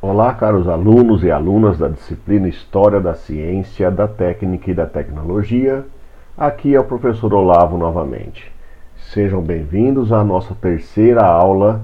Olá, caros alunos e alunas da disciplina História da Ciência, da Técnica e da Tecnologia. Aqui é o professor Olavo novamente. Sejam bem-vindos à nossa terceira aula.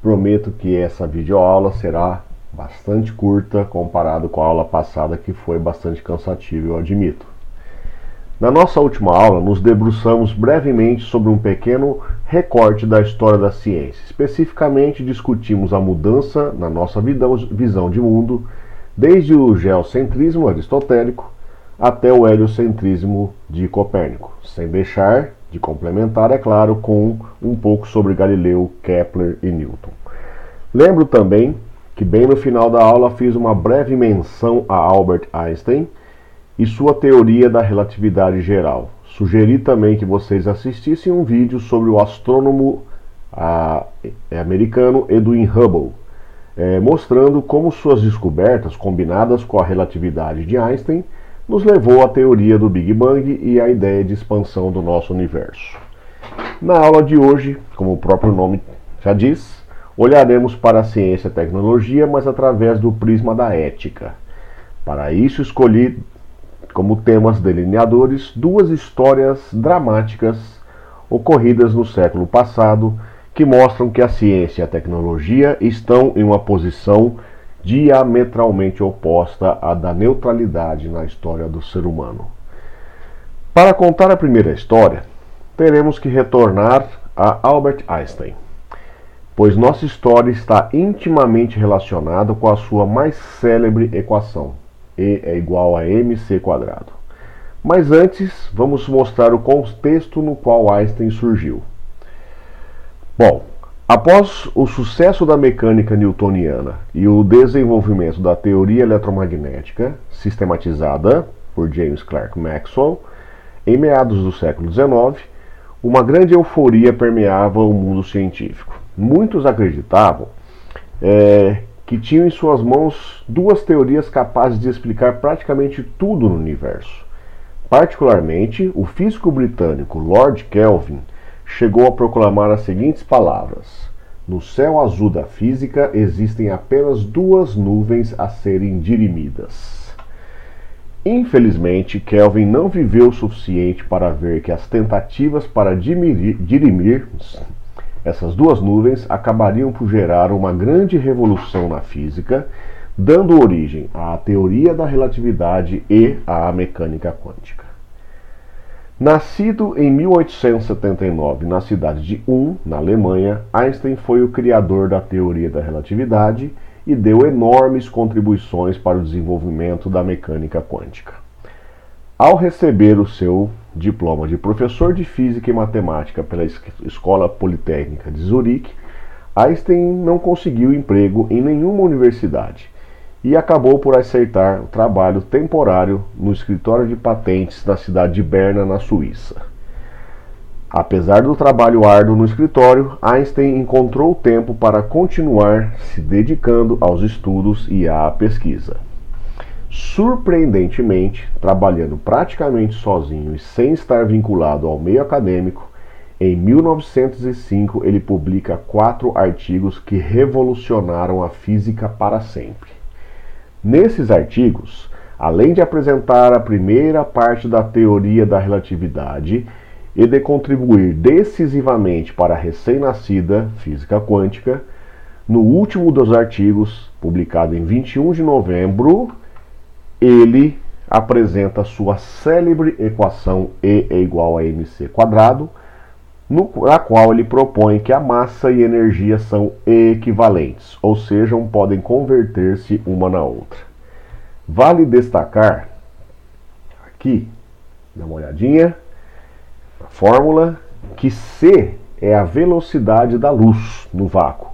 Prometo que essa videoaula será bastante curta comparado com a aula passada, que foi bastante cansativa, eu admito. Na nossa última aula, nos debruçamos brevemente sobre um pequeno recorte da história da ciência. Especificamente, discutimos a mudança na nossa visão de mundo, desde o geocentrismo aristotélico até o heliocentrismo de Copérnico, sem deixar de complementar, é claro, com um pouco sobre Galileu, Kepler e Newton. Lembro também que bem no final da aula fiz uma breve menção a Albert Einstein e sua teoria da relatividade geral. Sugeri também que vocês assistissem um vídeo sobre o astrônomo americano Edwin Hubble, mostrando como suas descobertas, combinadas com a relatividade de Einstein, nos levou à teoria do Big Bang e à ideia de expansão do nosso universo. Na aula de hoje, como o próprio nome já diz, olharemos para a ciência e a tecnologia, mas através do prisma da ética. Para isso, escolhi como temas delineadores duas histórias dramáticas ocorridas no século passado que mostram que a ciência e a tecnologia estão em uma posição diametralmente oposta à da neutralidade na história do ser humano. Para contar a primeira história, teremos que retornar a Albert Einstein, pois nossa história está intimamente relacionada com a sua mais célebre equação: E é igual a mc². Mas antes, vamos mostrar o contexto no qual Einstein surgiu. Bom, após o sucesso da mecânica newtoniana e o desenvolvimento da teoria eletromagnética, sistematizada por James Clerk Maxwell, em meados do século XIX, uma grande euforia permeava o mundo científico. Muitos acreditavam que tinham em suas mãos duas teorias capazes de explicar praticamente tudo no universo. Particularmente, o físico britânico Lord Kelvin chegou a proclamar as seguintes palavras: "No céu azul da física existem apenas duas nuvens a serem dirimidas." Infelizmente, Kelvin não viveu o suficiente para ver que as tentativas para dirimir essas duas nuvens acabariam por gerar uma grande revolução na física, dando origem à teoria da relatividade e à mecânica quântica. Nascido em 1879 na cidade de Ulm, na Alemanha, Einstein foi o criador da teoria da relatividade e deu enormes contribuições para o desenvolvimento da mecânica quântica. Ao receber o seu diploma de professor de Física e Matemática pela Escola Politécnica de Zurique, Einstein não conseguiu emprego em nenhuma universidade e acabou por aceitar trabalho temporário no escritório de patentes da cidade de Berna, na Suíça. Apesar do trabalho árduo no escritório, Einstein encontrou tempo para continuar se dedicando aos estudos e à pesquisa. Surpreendentemente, trabalhando praticamente sozinho e sem estar vinculado ao meio acadêmico, em 1905 ele publica 4 artigos que revolucionaram a física para sempre. Nesses artigos, além de apresentar a primeira parte da teoria da relatividade e de contribuir decisivamente para a recém-nascida física quântica, no último dos artigos, publicado em 21 de novembro, ele apresenta sua célebre equação E é igual a mc², na qual ele propõe que a massa e energia são equivalentes, ou seja, podem converter-se uma na outra. Vale destacar, aqui, dá uma olhadinha, a fórmula, que C é a velocidade da luz no vácuo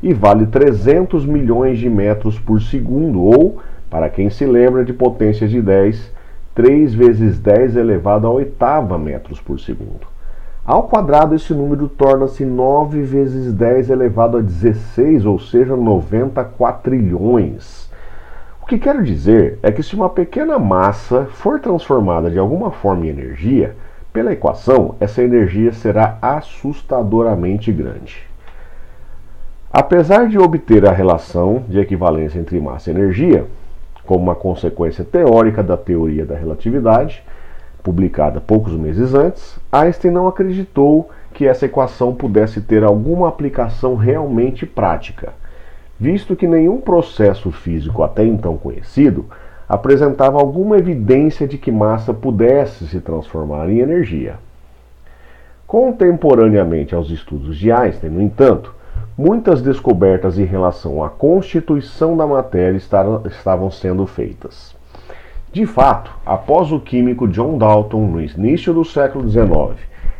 e vale 300 milhões de metros por segundo, ou, para quem se lembra de potências de 10, 3 vezes 10 elevado a oitava metros por segundo. Ao quadrado, esse número torna-se 9 vezes 10 elevado a 16, ou seja, 90 quatrilhões. O que quero dizer é que se uma pequena massa for transformada de alguma forma em energia, pela equação, essa energia será assustadoramente grande. Apesar de obter a relação de equivalência entre massa e energia, como uma consequência teórica da teoria da relatividade, publicada poucos meses antes, Einstein não acreditou que essa equação pudesse ter alguma aplicação realmente prática, visto que nenhum processo físico até então conhecido apresentava alguma evidência de que massa pudesse se transformar em energia. Contemporaneamente aos estudos de Einstein, no entanto, muitas descobertas em relação à constituição da matéria estavam sendo feitas. De fato, após o químico John Dalton, no início do século XIX,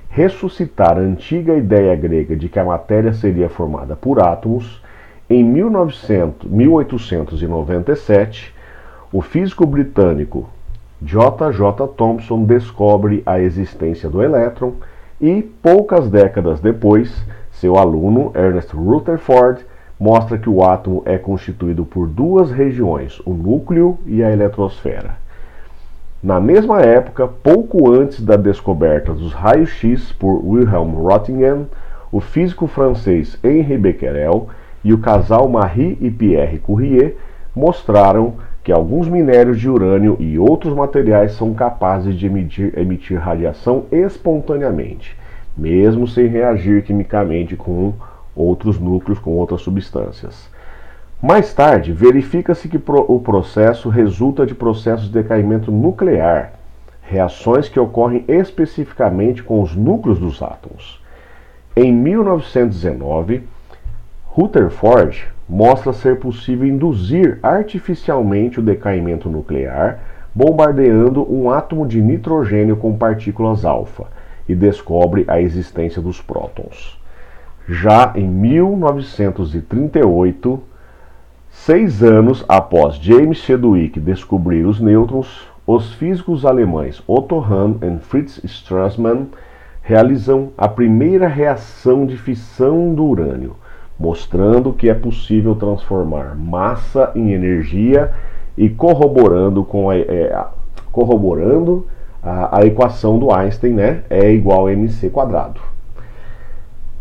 ressuscitar a antiga ideia grega de que a matéria seria formada por átomos, em 1897, o físico britânico J. J. Thomson descobre a existência do elétron e, poucas décadas depois, seu aluno Ernest Rutherford mostra que o átomo é constituído por duas regiões, o núcleo e a eletrosfera. Na mesma época, pouco antes da descoberta dos raios-x por Wilhelm Röntgen, o físico francês Henri Becquerel e o casal Marie e Pierre Curie mostraram que alguns minérios de urânio e outros materiais são capazes de emitir radiação espontaneamente, mesmo sem reagir quimicamente com outros núcleos, com outras substâncias. Mais tarde, verifica-se que o processo resulta de processos de decaimento nuclear, reações que ocorrem especificamente com os núcleos dos átomos. Em 1919, Rutherford mostra ser possível induzir artificialmente o decaimento nuclear, bombardeando um átomo de nitrogênio com partículas alfa, e descobre a existência dos prótons. Já em 1938, 6 anos após James Chadwick descobrir os nêutrons, os físicos alemães Otto Hahn e Fritz Strassmann realizam a primeira reação de fissão do urânio, mostrando que é possível transformar massa em energia e corroborando a equação do Einstein, né? E igual a mc².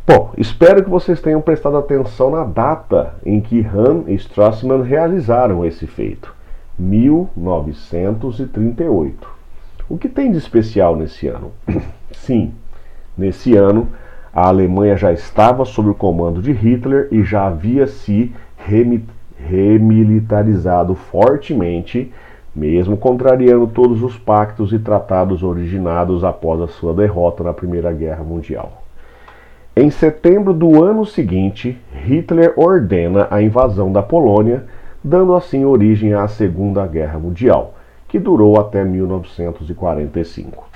Bom, espero que vocês tenham prestado atenção na data em que Hahn e Strassmann realizaram esse feito, 1938. O que tem de especial nesse ano? Sim, nesse ano a Alemanha já estava sob o comando de Hitler e já havia se remilitarizado fortemente, mesmo contrariando todos os pactos e tratados originados após a sua derrota na Primeira Guerra Mundial. Em setembro do ano seguinte, Hitler ordena a invasão da Polônia, dando assim origem à Segunda Guerra Mundial, que durou até 1945.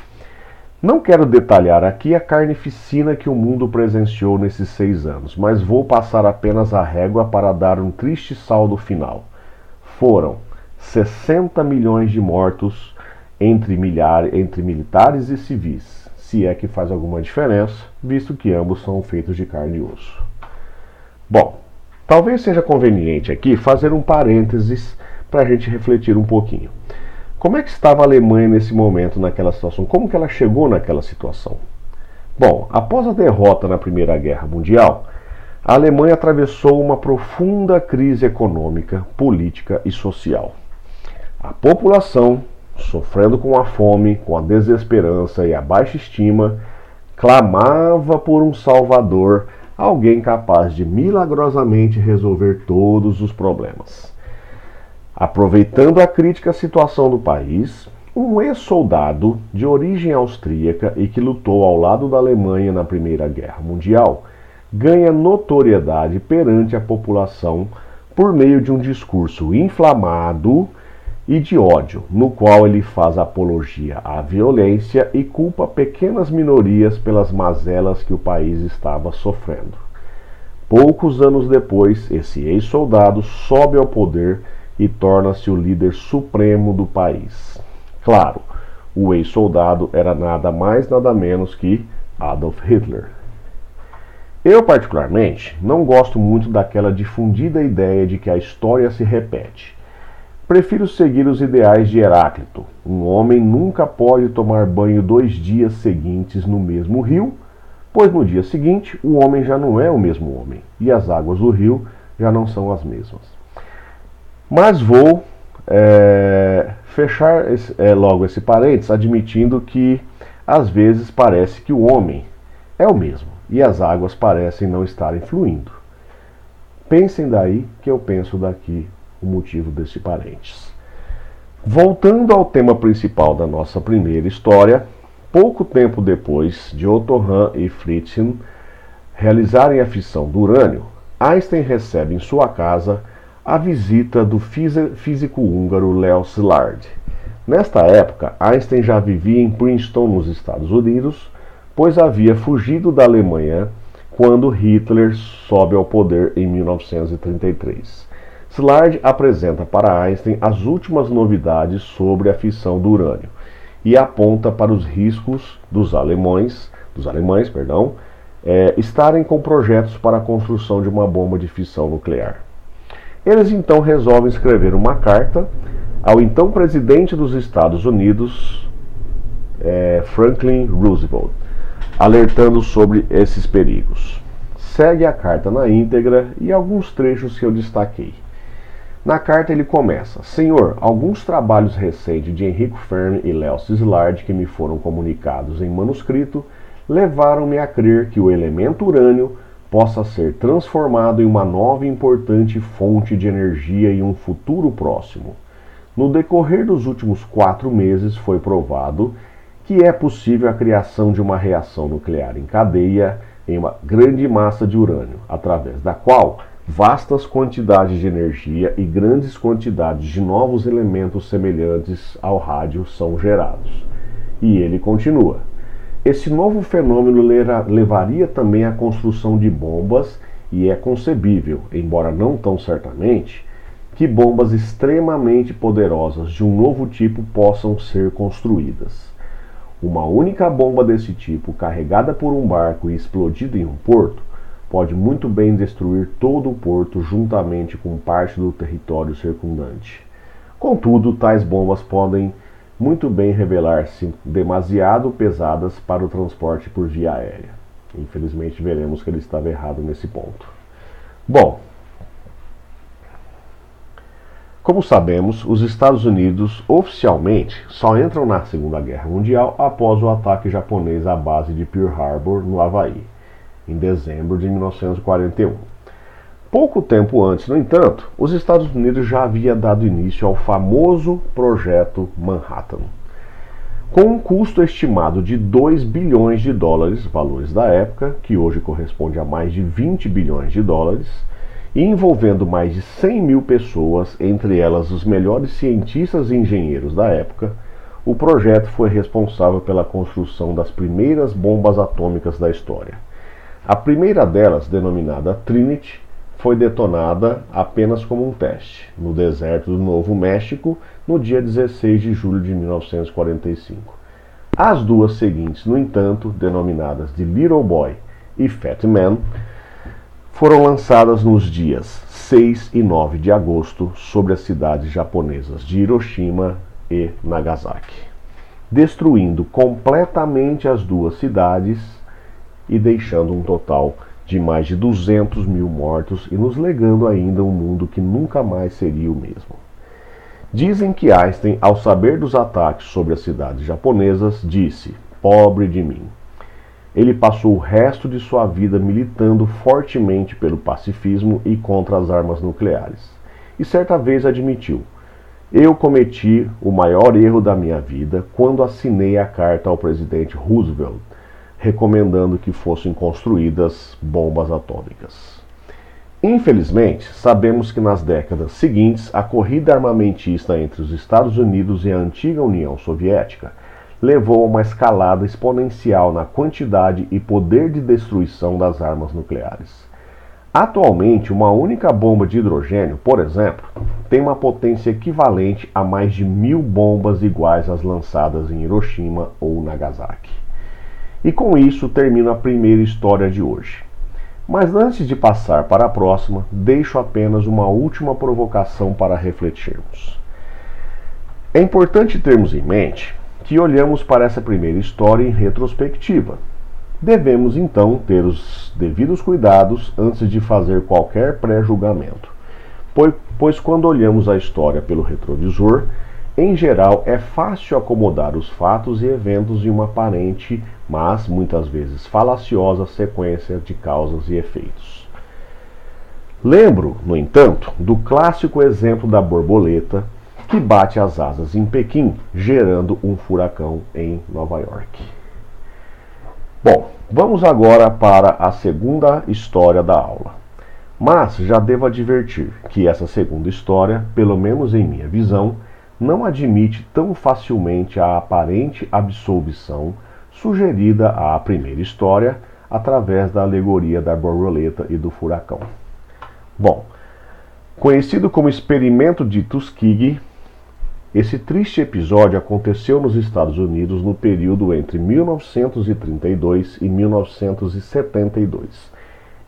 Não quero detalhar aqui a carnificina que o mundo presenciou nesses 6 anos, mas vou passar apenas a régua para dar um triste saldo final. Foram 60 milhões de mortos entre militares e civis, se é que faz alguma diferença, visto que ambos são feitos de carne e osso. Bom, talvez seja conveniente aqui fazer um parênteses para a gente refletir um pouquinho. Como é que estava a Alemanha nesse momento, naquela situação? Como que ela chegou naquela situação? Bom, após a derrota na Primeira Guerra Mundial, a Alemanha atravessou uma profunda crise econômica, política e social. A população, sofrendo com a fome, com a desesperança e a baixa estima, clamava por um salvador, alguém capaz de milagrosamente resolver todos os problemas. Aproveitando a crítica situação do país, um ex-soldado de origem austríaca e que lutou ao lado da Alemanha na Primeira Guerra Mundial ganha notoriedade perante a população por meio de um discurso inflamado e de ódio, no qual ele faz apologia à violência e culpa pequenas minorias pelas mazelas que o país estava sofrendo. Poucos anos depois, esse ex-soldado sobe ao poder e torna-se o líder supremo do país. Claro, o ex-soldado era nada mais nada menos que Adolf Hitler. Eu, particularmente, não gosto muito daquela difundida ideia de que a história se repete. Prefiro seguir os ideais de Heráclito. Um homem nunca pode tomar banho 2 dias seguintes no mesmo rio, pois no dia seguinte o homem já não é o mesmo homem e as águas do rio já não são as mesmas. Mas vou fechar logo esse parênteses admitindo que às vezes parece que o homem é o mesmo e as águas parecem não estarem fluindo. Pensem daí que eu penso daqui o motivo desse parênteses. Voltando ao tema principal da nossa primeira história, pouco tempo depois de Otto Hahn e Fritz realizarem a fissão do urânio, Einstein recebe em sua casa a visita do físico húngaro Leo Szilard. Nesta época, Einstein já vivia em Princeton, nos Estados Unidos, pois havia fugido da Alemanha quando Hitler sobe ao poder em 1933. Szilard apresenta para Einstein as últimas novidades sobre a fissão do urânio e aponta para os riscos dos alemães, estarem com projetos para a construção de uma bomba de fissão nuclear. Eles então resolvem escrever uma carta ao então presidente dos Estados Unidos, Franklin Roosevelt, alertando sobre esses perigos. Segue a carta na íntegra e alguns trechos que eu destaquei. Na carta ele começa: Senhor, alguns trabalhos recentes de Enrico Fermi e Leo Szilard que me foram comunicados em manuscrito levaram-me a crer que o elemento urânio possa ser transformado em uma nova e importante fonte de energia em um futuro próximo. No decorrer dos últimos 4 meses foi provado que é possível a criação de uma reação nuclear em cadeia em uma grande massa de urânio, através da qual vastas quantidades de energia e grandes quantidades de novos elementos semelhantes ao rádio são gerados. E ele continua: esse novo fenômeno levaria também à construção de bombas e é concebível, embora não tão certamente, que bombas extremamente poderosas de um novo tipo possam ser construídas. Uma única bomba desse tipo, carregada por um barco e explodida em um porto, pode muito bem destruir todo o porto juntamente com parte do território circundante. Contudo, tais bombas podem muito bem revelar-se demasiado pesadas para o transporte por via aérea. Infelizmente, veremos que ele estava errado nesse ponto. Bom, como sabemos, os Estados Unidos oficialmente só entram na Segunda Guerra Mundial após o ataque japonês à base de Pearl Harbor, no Havaí, em dezembro de 1941. Pouco tempo antes, no entanto, os Estados Unidos já haviam dado início ao famoso Projeto Manhattan. Com um custo estimado de 2 bilhões de dólares, valores da época, que hoje corresponde a mais de 20 bilhões de dólares, e envolvendo mais de 100 mil pessoas, entre elas os melhores cientistas e engenheiros da época, o projeto foi responsável pela construção das primeiras bombas atômicas da história. A primeira delas, denominada Trinity, foi detonada apenas como um teste, no deserto do Novo México, no dia 16 de julho de 1945. As duas seguintes, no entanto, denominadas de Little Boy e Fat Man, foram lançadas nos dias 6 e 9 de agosto sobre as cidades japonesas de Hiroshima e Nagasaki, destruindo completamente as duas cidades e deixando um total de mais de 200 mil mortos e nos legando ainda um mundo que nunca mais seria o mesmo. Dizem que Einstein, ao saber dos ataques sobre as cidades japonesas, disse: pobre de mim. Ele passou o resto de sua vida militando fortemente pelo pacifismo e contra as armas nucleares. E certa vez admitiu: eu cometi o maior erro da minha vida quando assinei a carta ao presidente Roosevelt, recomendando que fossem construídas bombas atômicas. Infelizmente, sabemos que nas décadas seguintes, a corrida armamentista entre os Estados Unidos e a antiga União Soviética levou a uma escalada exponencial na quantidade e poder de destruição das armas nucleares. Atualmente, uma única bomba de hidrogênio, por exemplo, tem uma potência equivalente a mais de 1000 bombas iguais às lançadas em Hiroshima ou Nagasaki. E com isso termino a primeira história de hoje. Mas antes de passar para a próxima, deixo apenas uma última provocação para refletirmos. É importante termos em mente que olhamos para essa primeira história em retrospectiva. Devemos então ter os devidos cuidados antes de fazer qualquer pré-julgamento, pois quando olhamos a história pelo retrovisor, em geral é fácil acomodar os fatos e eventos em uma aparente, mas muitas vezes falaciosa sequência de causas e efeitos. Lembro, no entanto, do clássico exemplo da borboleta que bate as asas em Pequim, gerando um furacão em Nova York. Bom, vamos agora para a segunda história da aula. Mas já devo advertir que essa segunda história, pelo menos em minha visão, não admite tão facilmente a aparente absolvição sugerida à primeira história através da alegoria da borboleta e do furacão. Bom, conhecido como experimento de Tuskegee, esse triste episódio aconteceu nos Estados Unidos no período entre 1932 e 1972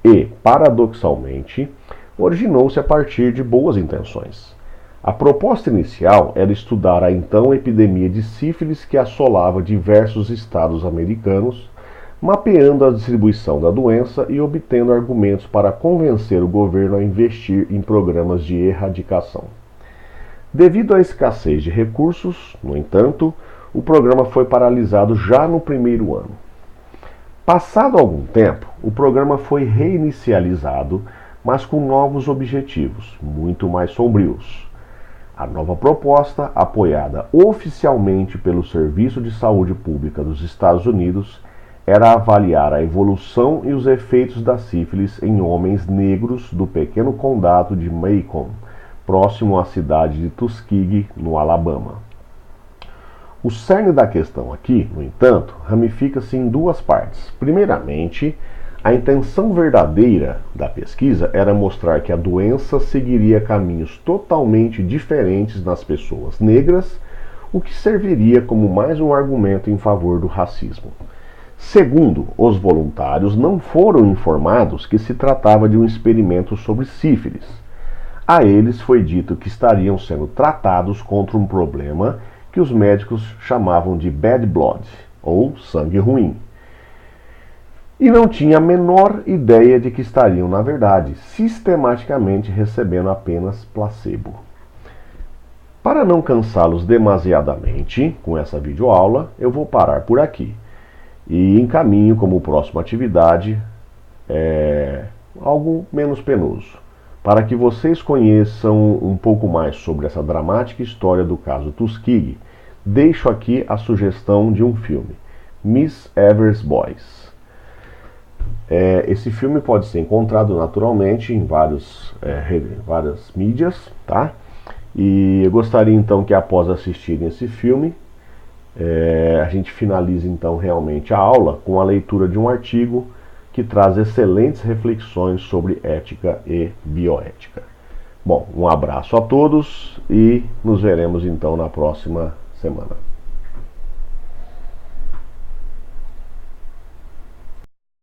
e, paradoxalmente, originou-se a partir de boas intenções. A proposta inicial era estudar a então epidemia de sífilis que assolava diversos estados americanos, mapeando a distribuição da doença e obtendo argumentos para convencer o governo a investir em programas de erradicação. Devido à escassez de recursos, no entanto, o programa foi paralisado já no primeiro ano. Passado algum tempo, o programa foi reinicializado, mas com novos objetivos, muito mais sombrios. A nova proposta, apoiada oficialmente pelo Serviço de Saúde Pública dos Estados Unidos, era avaliar a evolução e os efeitos da sífilis em homens negros do pequeno condado de Macon, próximo à cidade de Tuskegee, no Alabama. O cerne da questão aqui, no entanto, ramifica-se em duas partes. Primeiramente, a intenção verdadeira da pesquisa era mostrar que a doença seguiria caminhos totalmente diferentes nas pessoas negras, o que serviria como mais um argumento em favor do racismo. Segundo, os voluntários não foram informados que se tratava de um experimento sobre sífilis. A eles foi dito que estariam sendo tratados contra um problema que os médicos chamavam de bad blood, ou sangue ruim. E não tinha a menor ideia de que estariam, na verdade, sistematicamente recebendo apenas placebo. Para não cansá-los demasiadamente com essa videoaula, eu vou parar por aqui e encaminho como próxima atividade algo menos penoso, para que vocês conheçam um pouco mais sobre essa dramática história do caso Tuskegee. Deixo aqui a sugestão de um filme, Miss Evers Boys. Esse filme pode ser encontrado naturalmente em várias mídias, tá? E eu gostaria então que após assistirem esse filme, a gente finalize então realmente a aula com a leitura de um artigo que traz excelentes reflexões sobre ética e bioética. Bom, um abraço a todos e nos veremos então na próxima semana.